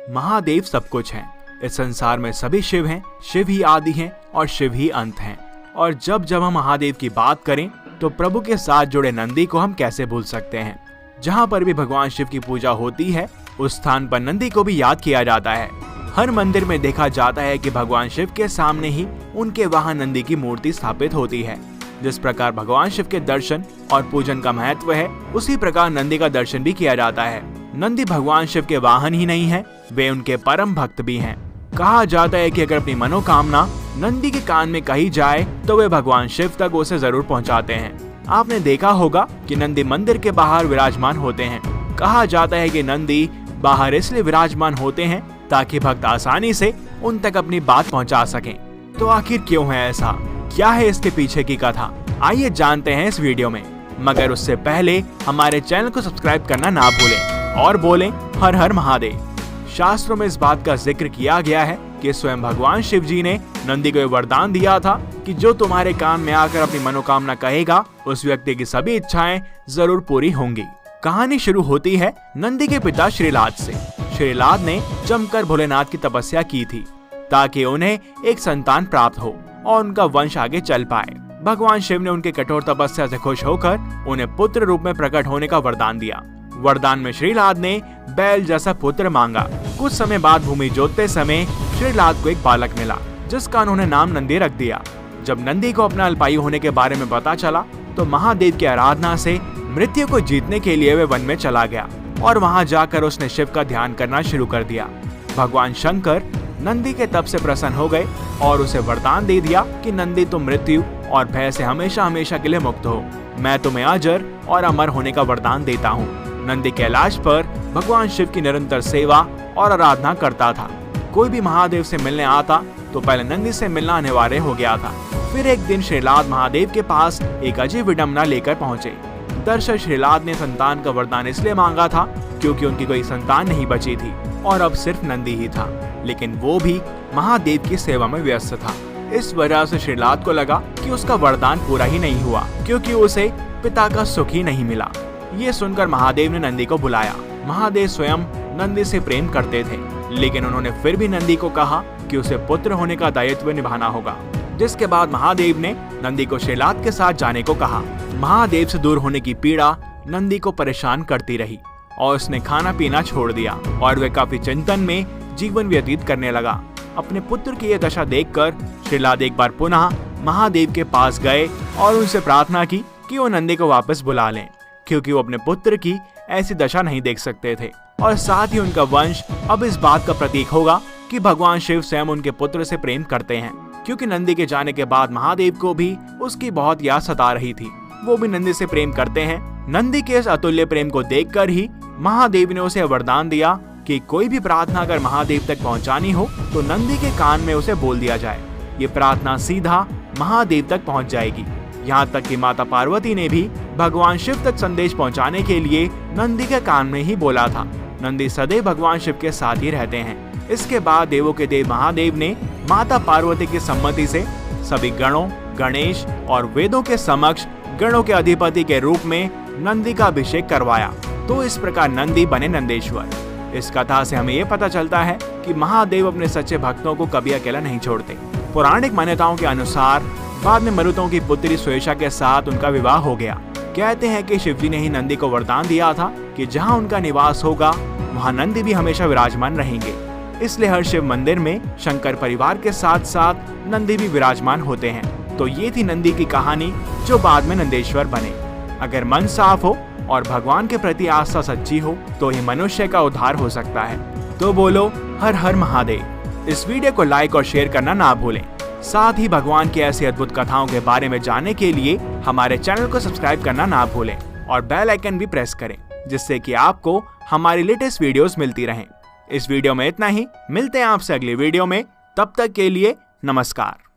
महादेव सब कुछ हैं। इस संसार में सभी शिव हैं, शिव ही आदि हैं और शिव ही अंत हैं। और जब जब हम महादेव की बात करें तो प्रभु के साथ जुड़े नंदी को हम कैसे भूल सकते हैं। जहाँ पर भी भगवान शिव की पूजा होती है उस स्थान पर नंदी को भी याद किया जाता है। हर मंदिर में देखा जाता है कि भगवान शिव के सामने ही उनके वहां नंदी की मूर्ति स्थापित होती है। जिस प्रकार भगवान शिव के दर्शन और पूजन का महत्व है, उसी प्रकार नंदी का दर्शन भी किया जाता है। नंदी भगवान शिव के वाहन ही नहीं है, वे उनके परम भक्त भी हैं। कहा जाता है कि अगर अपनी मनोकामना नंदी के कान में कही जाए तो वे भगवान शिव तक उसे जरूर पहुंचाते हैं। आपने देखा होगा कि नंदी मंदिर के बाहर विराजमान होते हैं। कहा जाता है कि नंदी बाहर इसलिए विराजमान होते हैं ताकि भक्त आसानी से उन तक अपनी बात पहुंचा सकें। तो आखिर क्यों है ऐसा, क्या है इसके पीछे की कथा, आइए जानते हैं इस वीडियो में। मगर उससे पहले हमारे चैनल को सब्सक्राइब करना ना भूलें और बोलें हर हर महादेव। शास्त्रों में इस बात का जिक्र किया गया है कि स्वयं भगवान शिव जी ने नंदी को वरदान दिया था कि जो तुम्हारे कान में आकर अपनी मनोकामना कहेगा उस व्यक्ति की सभी इच्छाएं जरूर पूरी होंगी। कहानी शुरू होती है नंदी के पिता श्रीलाद से। श्रीलाद ने जमकर भोलेनाथ की तपस्या की थी ताकि उन्हें एक संतान प्राप्त हो और उनका वंश आगे चल पाए। भगवान शिव ने उनके कठोर तपस्या से खुश होकर उन्हें पुत्र रूप में प्रकट होने का वरदान दिया। वरदान में श्रीलाद ने बैल जैसा पुत्र मांगा। कुछ समय बाद भूमि जोतते समय श्रीलाद को एक बालक मिला जिसका उन्होंने नाम नंदी रख दिया। जब नंदी को अपना अल्पायु होने के बारे में पता चला तो महादेव की आराधना से मृत्यु को जीतने के लिए वे वन में चला गया और वहां जाकर उसने शिव का ध्यान करना शुरू कर दिया। भगवान शंकर नंदी के तप से प्रसन्न हो गए और उसे वरदान दे दिया कि नंदी तुम मृत्यु और भय से हमेशा हमेशा के लिए मुक्त हो। मैं तुम्हें अजर और अमर होने का वरदान देता हूँ। नंदी कैलाश पर भगवान शिव की निरंतर सेवा और आराधना करता था। कोई भी महादेव से मिलने आता तो पहले नंदी से मिलना अनिवार्य हो गया था। फिर एक दिन श्रीलाद महादेव के पास एक अजीब विडंबना लेकर पहुँचे। दरअसल श्रीलाद ने संतान का वरदान इसलिए मांगा था क्योंकि उनकी कोई संतान नहीं बची थी और अब सिर्फ नंदी ही था, लेकिन वो भी महादेव की सेवा में व्यस्त था। इस वजह से श्रीलाद को लगा कि उसका वरदान पूरा ही नहीं हुआ क्योंकि उसे पिता का सुख ही नहीं मिला। ये सुनकर महादेव ने नंदी को बुलाया। महादेव स्वयं नंदी से प्रेम करते थे, लेकिन उन्होंने फिर भी नंदी को कहा कि उसे पुत्र होने का दायित्व निभाना होगा। जिसके बाद महादेव ने नंदी को श्रीलाद के साथ जाने को कहा। महादेव से दूर होने की पीड़ा नंदी को परेशान करती रही और उसने खाना पीना छोड़ दिया और वह काफी चिंतन में जीवन व्यतीत करने लगा। अपने पुत्र की यह दशा देखकर श्रीलाद एक बार पुनः महादेव के पास गए और उनसे प्रार्थना की कि वो नंदी को वापस बुला लें, क्योंकि वो अपने पुत्र की ऐसी दशा नहीं देख सकते थे और साथ ही उनका वंश अब इस बात का प्रतीक होगा कि भगवान शिव स्वयं उनके पुत्र से प्रेम करते हैं। क्योंकि नंदी के जाने के बाद महादेव को भी उसकी बहुत याद सता रही थी। वो भी नंदी से प्रेम करते हैं। नंदी के इस अतुल्य प्रेम को देखकर ही महादेव ने उसे वरदान दिया कि कोई भी प्रार्थना अगर महादेव तक पहुंचानी हो तो नंदी के कान में उसे बोल दिया जाए। ये प्रार्थना सीधा महादेव तक पहुंच जाएगी। यहाँ तक कि माता पार्वती ने भी भगवान शिव तक संदेश पहुंचाने के लिए नंदी के कान में ही बोला था। नंदी सदैव भगवान शिव के साथ ही रहते हैं। इसके बाद देवों के देव महादेव ने माता पार्वती की सम्मति से सभी गणों, गणेश और वेदों के समक्ष गणों के अधिपति के रूप में नंदी का अभिषेक करवाया। तो इस प्रकार नंदी बने नंदेश्वर। इस कथा से हमें ये पता चलता है कि महादेव अपने सच्चे भक्तों को कभी अकेला नहीं छोड़ते। पौराणिक मान्यताओं के अनुसार बाद में मरुतों की पुत्री स्वेशा के साथ उनका विवाह हो गया। कहते हैं कि शिवजी ने ही नंदी को वरदान दिया था कि जहाँ उनका निवास होगा वहाँ नंदी भी हमेशा विराजमान रहेंगे। इसलिए हर शिव मंदिर में शंकर परिवार के साथ साथ नंदी भी विराजमान होते हैं। तो ये थी नंदी की कहानी जो बाद में नंदेश्वर बने। अगर मन साफ हो और भगवान के प्रति आस्था सच्ची हो तो ही मनुष्य का उद्धार हो सकता है। तो बोलो हर हर महादेव। इस वीडियो को लाइक और शेयर करना ना भूलें। साथ ही भगवान की ऐसी अद्भुत कथाओं के बारे में जानने के लिए हमारे चैनल को सब्सक्राइब करना ना भूलें और बेल आइकन भी प्रेस करें, जिससे कि आपको हमारी लेटेस्ट वीडियोस मिलती रहें। इस वीडियो में इतना ही। मिलते हैं आपसे अगली वीडियो में। तब तक के लिए नमस्कार।